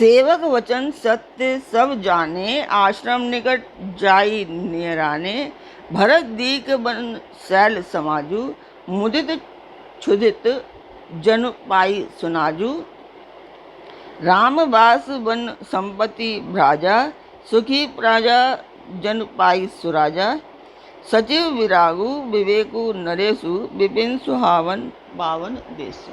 सेवक वचन सत्य सब जाने, आश्रम निकट जाई नियराने। भरत दीक बन शैल समाजू, मुदित क्षुदित जनु पाई सुनाजू। रामवास वन संपत्ति भ्राजा, सुखी प्रजा जन पाई सुराजा। सचिव विरागु विवेकु नरेशु, विपिन सुहावन पावन देशु।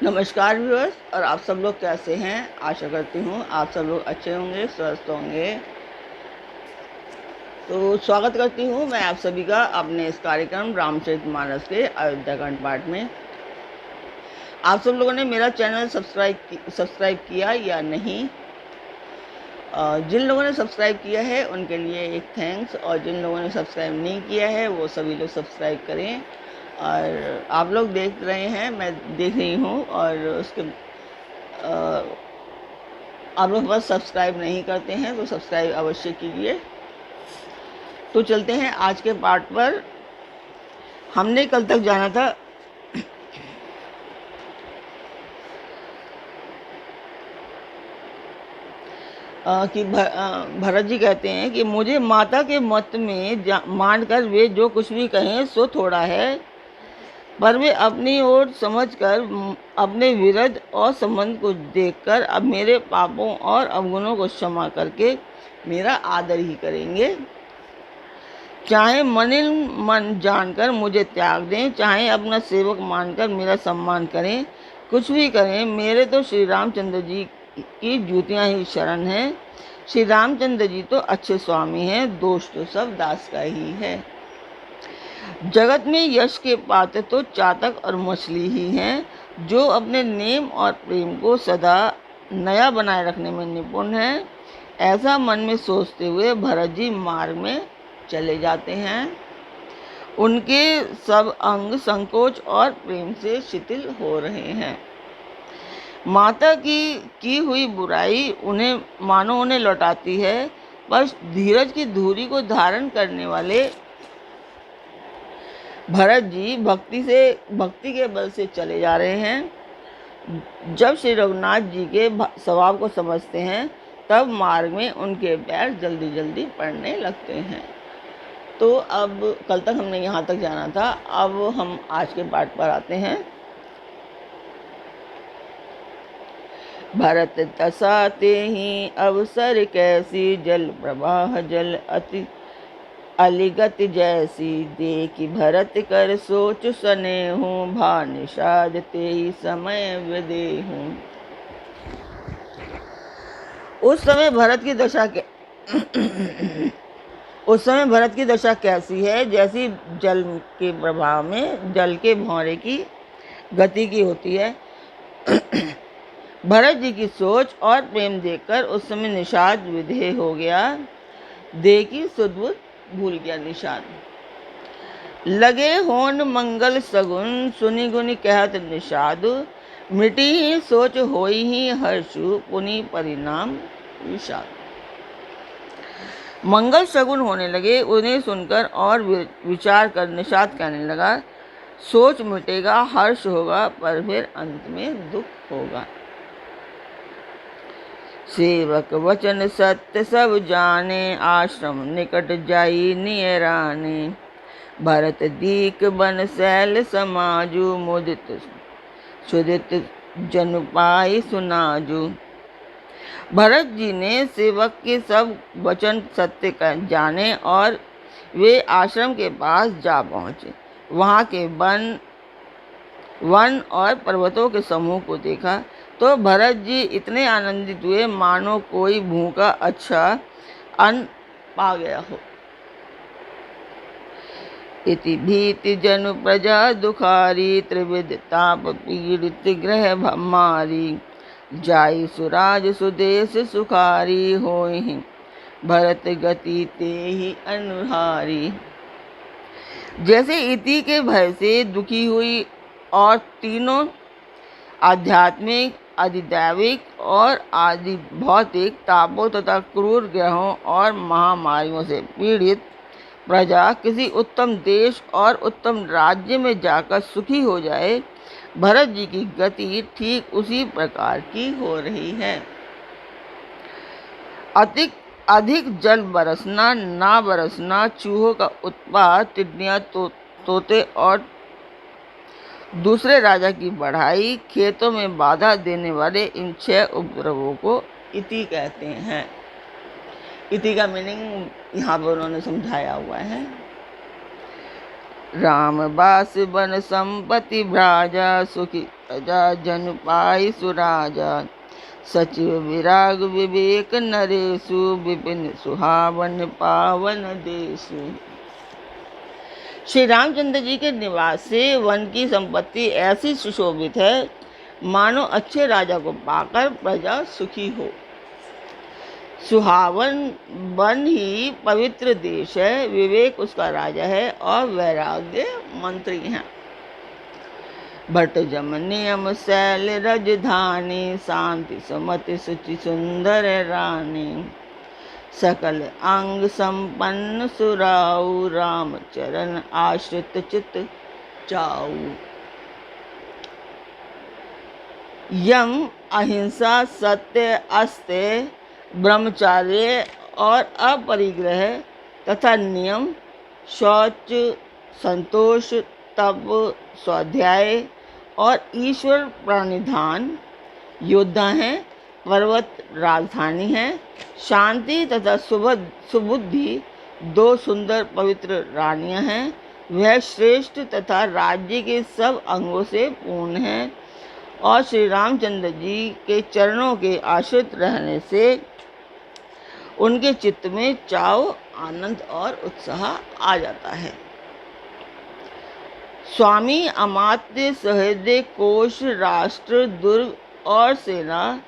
नमस्कार व्यूअर्स, और आप सब लोग कैसे हैं? आशा करती हूँ आप सब लोग अच्छे होंगे, स्वस्थ होंगे। तो स्वागत करती हूँ मैं आप सभी का अपने इस कार्यक्रम रामचरितमानस के अयोध्या कांड पाठ में। आप सब लोगों ने मेरा चैनल सब्सक्राइब किया या नहीं? जिन लोगों ने सब्सक्राइब किया है उनके लिए एक थैंक्स, और जिन लोगों ने सब्सक्राइब नहीं किया है वो सभी लोग सब्सक्राइब करें। और आप लोग देख रहे हैं, मैं देख रही हूँ, और उसके आप लोग बस सब्सक्राइब नहीं करते हैं तो सब्सक्राइब अवश्य कीजिए। तो चलते हैं आज के पार्ट पर। हमने कल तक जाना था कि भरत जी कहते हैं कि मुझे माता के मत में मानकर वे जो कुछ भी कहें सो थोड़ा है, पर वे अपनी ओर समझकर अपने विरध और संबंध को देखकर अब मेरे पापों और अवगुणों को क्षमा करके मेरा आदर ही करेंगे। चाहे मन जानकर मुझे त्याग दें, चाहे अपना सेवक मानकर मेरा सम्मान करें, कुछ भी करें, मेरे तो श्री रामचंद्र जी की जूतियां ही शरण हैं। श्री रामचंद्र जी तो अच्छे स्वामी हैं, दोष तो सब दास का ही है। जगत में यश के पात्र तो चातक और मछली ही हैं, जो अपने नेम और प्रेम को सदा नया बनाए रखने में निपुण हैं। ऐसा मन में सोचते हुए भरत जी मार्ग में चले जाते हैं। उनके सब अंग संकोच और प्रेम से शिथिल हो रहे हैं। माता की हुई बुराई उन्हें लौटाती है, पर धीरज की धूरी को धारण करने वाले भरत जी भक्ति के बल से चले जा रहे हैं। जब श्री रघुनाथ जी के स्वभाव को समझते हैं तब मार्ग में उनके पैर जल्दी जल्दी पड़ने लगते हैं। तो अब कल तक हमने यहाँ तक जाना था, अब हम आज के पाठ पर आते हैं। भरत तसाते ही अवसर कैसी, जल प्रवाह जल अति अलिगत जैसी। देखी भरत कर सोच सने हूँ, भा निषाद तेई समय विदे हूँ। उस समय भरत की दशा कैसी है? जैसी जल के प्रभाव में जल के भौरे की गति की होती है। भरत जी की सोच और प्रेम देखकर उस समय निषाद विधेय हो गया। देखी सुदबुद भूल गया निषाद। लगे होन मंगल सगुन, सुनि गुनि कहत निषाद। मिटी ही सोच होई ही हर्षु, पुनि परिणाम विषाद। मंगल शगुन होने लगे, उन्हें सुनकर और विचार कर निषाद कहने लगा, सोच मिटेगा, हर्ष होगा, पर फिर अंत में दुख होगा। सेवक वचन सत्य सब जाने, आश्रम निकट जाई नियराने। भरत दीक बन शैल समाजू, मुदित क्षुदित जनु पाई सुनाजू। भरत जी ने सेवक के सब वचन सत्य का जाने और वे आश्रम के पास जा पहुँचे। वहाँ के वन और पर्वतों के समूह को देखा तो भरत जी इतने आनंदित हुए मानो कोई भूखा अच्छा अन्न पा गया हो। इति भीति जनु प्रजा दुखारी, त्रिविध ताप पीड़ित ग्रह मारी। जाई सुराज सुदेश सुखारी, होई भरत गति ते ही अनुहारी। जैसे इति के भय से दुखी हुई और तीनों आध्यात्मिक, अधिदैविक और आदि भौतिक तापों तथा क्रूर ग्रहों और महामारियों से पीड़ित प्रजा किसी उत्तम देश और उत्तम राज्य में जाकर सुखी हो जाए, भरत जी की गति ठीक उसी प्रकार की हो रही है। अधिक अधिक जल बरसना, ना बरसना, चूहों का उत्पात, टिड्डियाँ, तोते और दूसरे राजा की बढ़ाई, खेतों में बाधा देने वाले इन 6 उपद्रवों को इति कहते हैं। इति का मीनिंग यहाँ पर उन्होंने समझाया हुआ है। राम बास बन संपत्ति भ्राजा, सुखी प्रजा जन पाई सुराजा, सचिव विराग विवेक नरेशु, विपिन सुहावन पावन देशु। श्री रामचंद्र जी के निवास से वन की संपत्ति ऐसी सुशोभित है मानो अच्छे राजा को पाकर प्रजा सुखी हो। सुहावन वन ही पवित्र देश है, विवेक उसका राजा है और वैराग्य मंत्री हैं। भट्ट जम नियम शैल राजधानी, शांति सुमति सुचि सुंदर रानी, सकल अंग संपन्न सुराऊ, राम चरण आश्रित चित चाऊ। यम अहिंसा सत्य अस्त्य ब्रह्मचार्य और अपरिग्रह तथा नियम, शौच, संतोष, तप, स्वाध्याय और ईश्वर प्रणिधान योद्धा हैं। पर्वत राजधानी है। शांति तथा सुबुद्धि 2 सुंदर पवित्र रानियां हैं। वह श्रेष्ठ तथा राज्य के सब अंगों से पूर्ण है और श्री रामचंद्र जी के चरणों के आश्रित रहने से उनके चित्त में चाव, आनंद और उत्साह आ जाता है। स्वामी, अमात्य, सहृदय, कोश, राष्ट्र, दुर्ग और सेना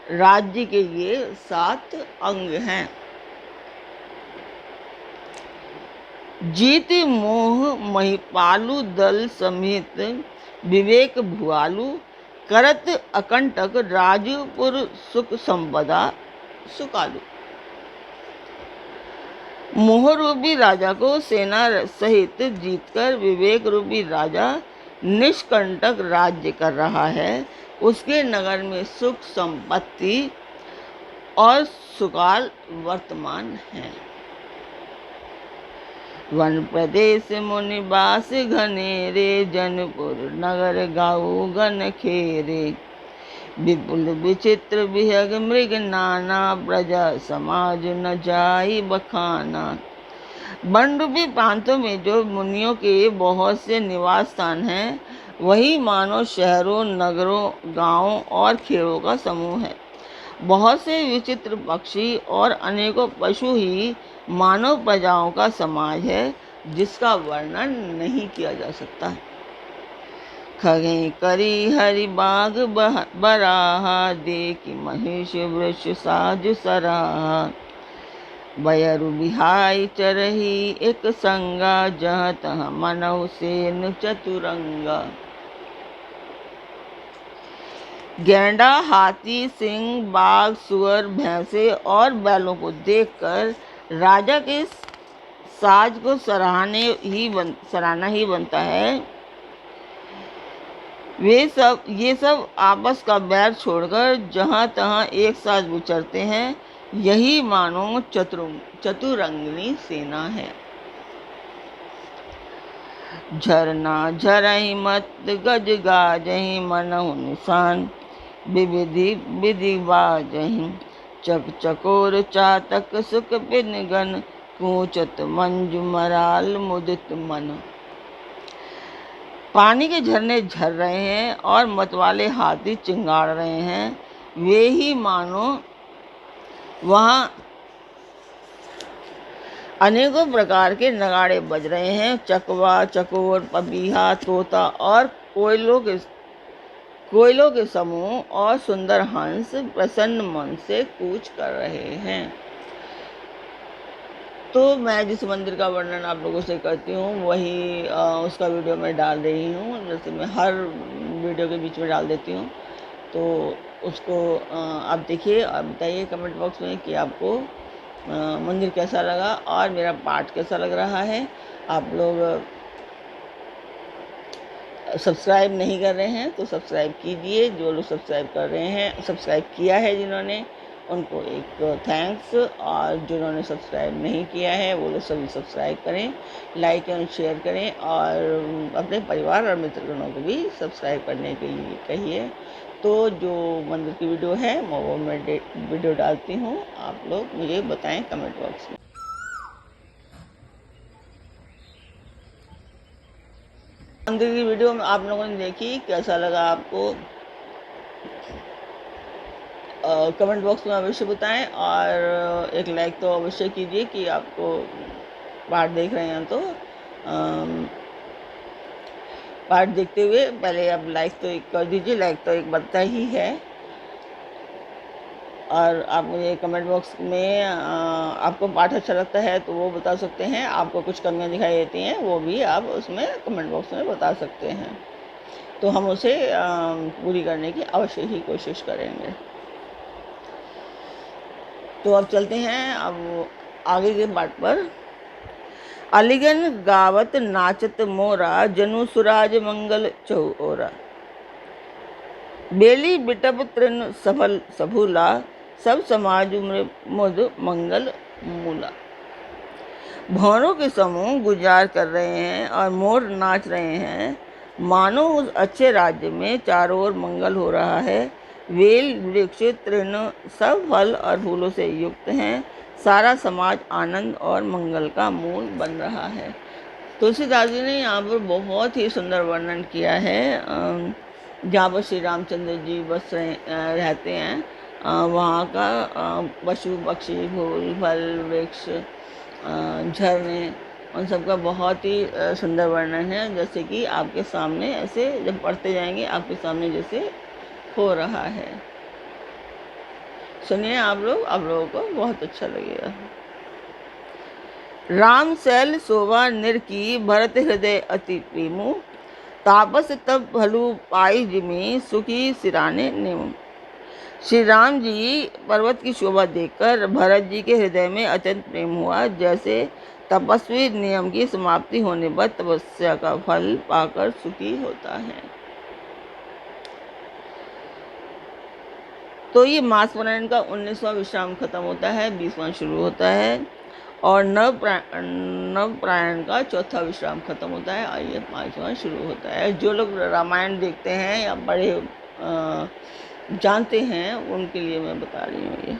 राज्य के ये 7 अंग हैं। जीत मोह महिपालु दल समेत, विवेक भुआलु, करत अकंटक, राजपुर सुख संपदा सुकालु। मोह रूपी राजा को सेना सहित जीतकर विवेक रूपी राजा निष्कंटक राज्य कर रहा है। उसके नगर में सुख संपत्ति और सुकाल वर्तमान है। वन प्रदेश मुनिवास घनेरे, जनपुर नगर गाऊ गन खेरे, विपुल विचित्र विहग मृग नाना, प्रजा समाज न जाई बखाना। वन रूपी प्रांतों में जो मुनियों के बहुत से निवास स्थान हैं, वही मानो शहरों, नगरों, गांवों और खेड़ों का समूह है। बहुत से विचित्र पक्षी और अनेकों पशु ही मानव प्रजाओं का समाज है, जिसका वर्णन नहीं किया जा सकता। खगें करी हरि बाग बराहा, देखी महिष वृक्ष साज सराहा, बयरु बिहाई चरही एक संगा, जहाँ तहाँ मनहु सेन चतुरंगा। गैंडा, हाथी, सिंह, बाघ, सुअर, भैंसे और बैलों को देखकर राजा के साज को सराहना ही बनता है। ये सब आपस का बैर छोड़कर जहाँ तहाँ एक साथ विचरते हैं। यही मानो चतुरंगिनी सेना है। झरना झरही मत गज गाजही, मनहु निशान विविधि विधि बाजही, चक चकोर चातक सुख पिन गन, कूचत मंजु मराल मुदित मन। पानी के झरने झर रहे हैं और मतवाले हाथी चिंगाड़ रहे हैं। वे ही मानो वहाँ अनेकों प्रकार के नगाड़े बज रहे हैं। चकवा, चकोर, पपीहा, तोता और कोयलों के समूह और सुंदर हंस प्रसन्न मन से कूच कर रहे हैं। तो मैं जिस मंदिर का वर्णन आप लोगों से करती हूँ वही उसका वीडियो मैं डाल रही हूँ। जैसे मैं हर वीडियो के बीच में डाल देती हूँ, तो उसको आप देखिए और बताइए कमेंट बॉक्स में कि आपको मंदिर कैसा लगा और मेरा पाठ कैसा लग रहा है। आप लोग सब्सक्राइब नहीं कर रहे हैं तो सब्सक्राइब कीजिए। जो लोग सब्सक्राइब कर रहे हैं, सब्सक्राइब किया है जिन्होंने, उनको एक थैंक्स। और जिन्होंने सब्सक्राइब नहीं किया है वो लोग सभी सब्सक्राइब करें, लाइक एंड शेयर करें, और अपने परिवार और मित्रगणों को भी सब्सक्राइब करने के लिए कहिए। तो जो मंदिर की वीडियो है वो मैं वीडियो डालती हूँ, आप लोग मुझे बताएं कमेंट बॉक्स में। मंदिर की वीडियो में आप लोगों ने देखी, कैसा लगा आपको कमेंट बॉक्स में अवश्य बताएं, और एक लाइक तो अवश्य कीजिए कि आपको पार्ट देख रहे हैं तो पार्ट देखते हुए पहले आप लाइक तो एक कर दीजिए, लाइक तो एक बनता ही है। और आप मुझे कमेंट बॉक्स में आपको पार्ट अच्छा लगता है तो वो बता सकते हैं, आपको कुछ कमियां दिखाई देती हैं वो भी आप उसमें कमेंट बॉक्स में बता सकते हैं, तो हम उसे पूरी करने की अवश्य ही कोशिश करेंगे। तो अब चलते हैं अब आगे के पार्ट पर। अलिगन गावत नाचत मोरा, जनु सुराज मंगल चौरा। बेली बिटप तृण सफल सबूला, सब समाज मुद मंगल मूला। भौरों के समूह गुजार कर रहे हैं और मोर नाच रहे हैं, मानो उस अच्छे राज्य में चारों ओर मंगल हो रहा है। वेल वृक्ष तृण सब फल और फूलों से युक्त हैं, सारा समाज आनंद और मंगल का मूल बन रहा है। तुलसीदास जी ने यहाँ पर बहुत ही सुंदर वर्णन किया है। जहाँ पर श्री रामचंद्र जी बस रहते हैं, वहाँ का पशु पक्षी फूल फल वृक्ष झरने उन सब का बहुत ही सुंदर वर्णन है, जैसे कि आपके सामने ऐसे जब पढ़ते जाएंगे आपके सामने जैसे हो रहा है। सुनिए आप लोगों को बहुत अच्छा लगेगा। राम सैल शोभा निर की, भरत हृदय अति प्रेमु। तापस तब भलु पाई जिमी, सुखी सिराने नेमु। श्री राम जी पर्वत की शोभा देखकर भरत जी के हृदय में अत्यंत प्रेम हुआ, जैसे तपस्वी नियम की समाप्ति होने पर तपस्या का फल पाकर सुखी होता है। तो ये मास पारायण का 19वां विश्राम खत्म होता है, 20वां शुरू होता है, और नव प्रायण का 4था विश्राम खत्म होता है, और ये 5वां शुरू होता है। जो लोग रामायण देखते हैं या बड़े जानते हैं उनके लिए मैं बता रही हूँ ये।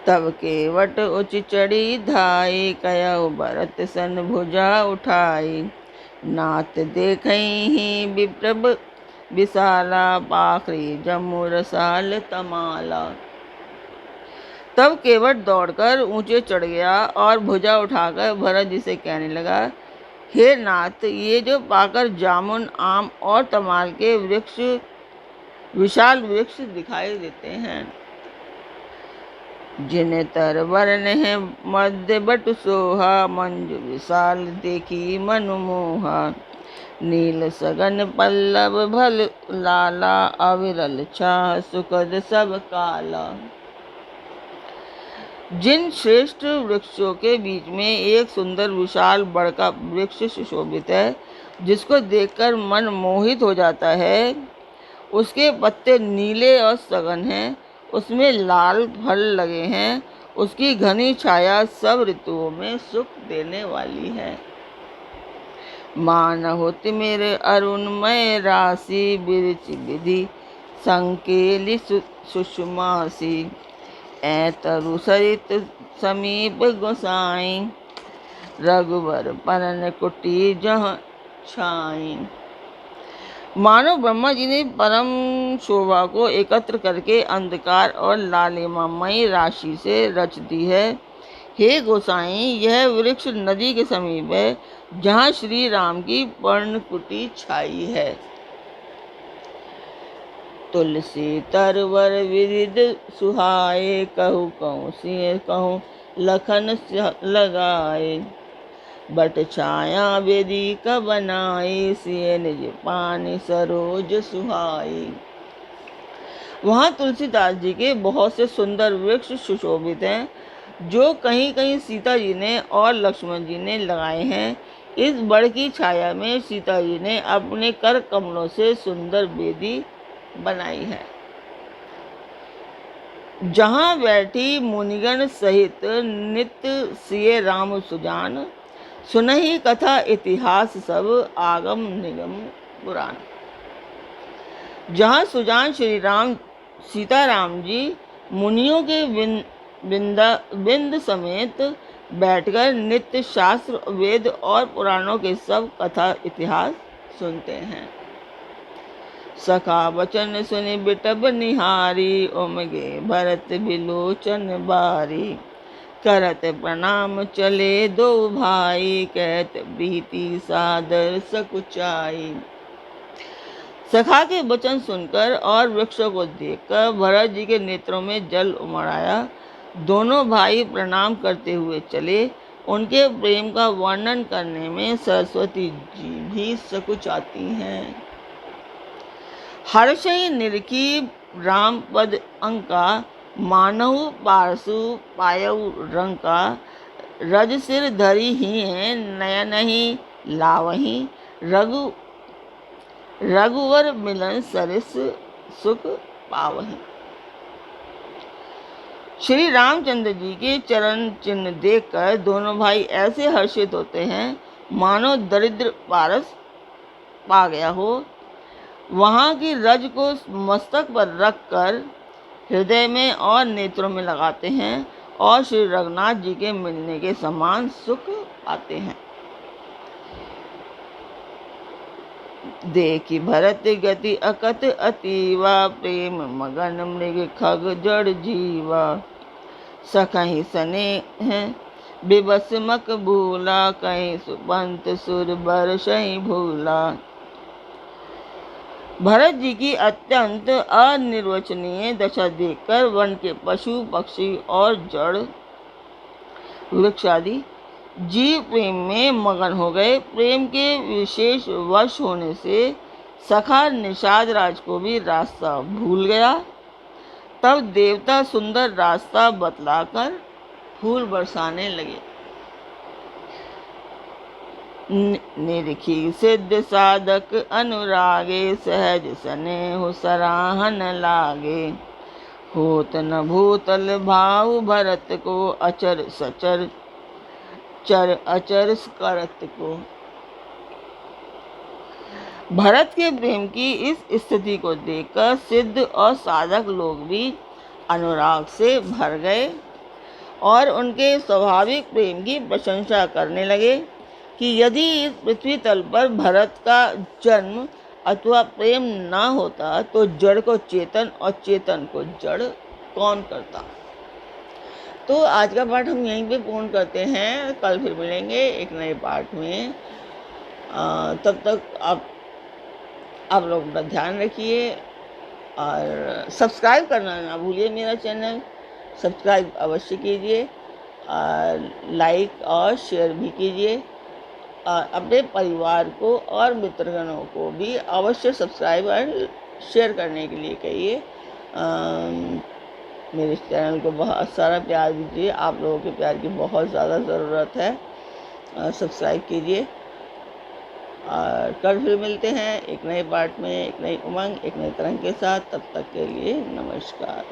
तब केवट उच्च चढ़ी धाई, कयउ भरत सन भुजा उठाई। नाथ देखई ही विप्रभ विशाला, पाखरी जम्मू रसाल तमाला। तब केवट दौड़कर ऊंचे चढ़ गया और भुजा उठाकर भरत जी से कहने लगा, हे नाथ, ये जो पाकर जामुन आम और तमाल के वृक्ष विशाल वृक्ष दिखाई देते हैं, जिन्हें तर वर्ण है मध्य बट सोहा, मंजु विशाल देखी मनमोहा। नील सगन पल्लव भल लाला, अविरल छाह सुखद सब काला। जिन श्रेष्ठ वृक्षों के बीच में एक सुंदर विशाल बड़ का वृक्ष सुशोभित है, जिसको देखकर मन मोहित हो जाता है, उसके पत्ते नीले और सघन हैं, उसमें लाल फल लगे हैं, उसकी घनी छाया सब ऋतुओं में सुख देने वाली है। मान होती मेरे अरुणमय राशि, बिरच विधि संकेली सुषमासी। तरु सरित समीप गोसाई, रघुवर परन कुटी जहाँ छाई। मानो ब्रह्मा जी ने परम शोभा को एकत्र करके अंधकार और लालिमामयी राशि से रच दी है। हे गोसाई, यह वृक्ष नदी के समीप है, जहाँ श्री राम की पर्णकुटी छाई है। तुलसी तरवर विविध सुहाए, कहूँ कहूँ सिंह कहूँ लखन लगाए। बट छाया वेदी का बनाई, सिय निज पानी सरोज सुहाई। वहाँ तुलसीदास जी के बहुत से सुंदर वृक्ष सुशोभित हैं, जो कहीं कहीं सीता जी ने और लक्ष्मण जी ने लगाए हैं। इस बड़ की छाया में सीता जी ने अपने कर कमलों से सुंदर वेदी बनाई है। जहाँ बैठी मुनिगण सहित नित्य सिए राम सुजान, सुनहि कथा इतिहास सब आगम निगम पुराण। जहाँ सुजान श्री राम सीताराम जी मुनियों के बिंद समेत बैठकर नित्य शास्त्र वेद और पुराणों के सब कथा इतिहास सुनते हैं। सखा वचन सुनि बिटब निहारी, उमगे भरत बिलोचन बारी। करत प्रणाम चले दो भाई, कहत प्रीति सादर सकुचाई। सखा के वचन सुनकर और वृक्षों को देखकर भरत जी के नेत्रों में जल उमड़ आया। दोनों भाई प्रणाम करते हुए चले। उनके प्रेम का वर्णन करने में सरस्वती जी भी सकुचाती हैं। हर्षै निरखी राम पद अंका, मानहु पारसु पायउ रंका। रज सिर धरी ही है नयन ही लावही, रघुवर मिलन सरिस सुख पावही। श्री रामचंद्र जी के चरण चिन्ह देखकर दोनों भाई ऐसे हर्षित होते हैं मानो दरिद्र पारस पा गया हो। वहाँ की रज को मस्तक पर रखकर हृदय में और नेत्रों में लगाते हैं और श्री रघुनाथ जी के मिलने के समान सुख पाते हैं। देखी भरत गति अकत अतीवा, प्रेम मगन मृग खग जड़ जीवा। सखहि सनेह बिबस मक भूला, कहीं सुपंत सुर बरसहि भूला। भरत जी की अत्यंत अनिर्वचनीय दशा देखकर वन के पशु पक्षी और जड़ वृक्ष आदि जीव प्रेम में मगन हो गए। प्रेम के विशेष वश होने से सखा निषाद राज को भी रास्ता भूल गया। तब देवता सुंदर रास्ता बतलाकर फूल बरसाने लगे। निरखी सिद्ध साधक अनुरागे, सहज स्नेह सराहन लागे। होत न भूतल भाव भरत को, अचर सचर चर अचर करत को। भरत के प्रेम की इस स्थिति को देखकर सिद्ध और साधक लोग भी अनुराग से भर गए और उनके स्वाभाविक प्रेम की प्रशंसा करने लगे कि यदि इस पृथ्वी तल पर भरत का जन्म अथवा प्रेम ना होता तो जड़ को चेतन और चेतन को जड़ कौन करता। तो आज का पाठ हम यहीं पे पूर्ण करते हैं। कल फिर मिलेंगे एक नए पाठ में। तब तक आप लोग अपना ध्यान रखिए और सब्सक्राइब करना ना भूलिए। मेरा चैनल सब्सक्राइब अवश्य कीजिए और लाइक और शेयर भी कीजिए और अपने परिवार को और मित्रगणों को भी अवश्य सब्सक्राइब और शेयर करने के लिए कहिए। मेरे चैनल को बहुत सारा प्यार दीजिए। आप लोगों के प्यार की बहुत ज़्यादा ज़रूरत है। सब्सक्राइब कीजिए और कल फिर मिलते हैं एक नए पार्ट में, एक नई उमंग, एक नई तरंग के साथ। तब तक के लिए नमस्कार।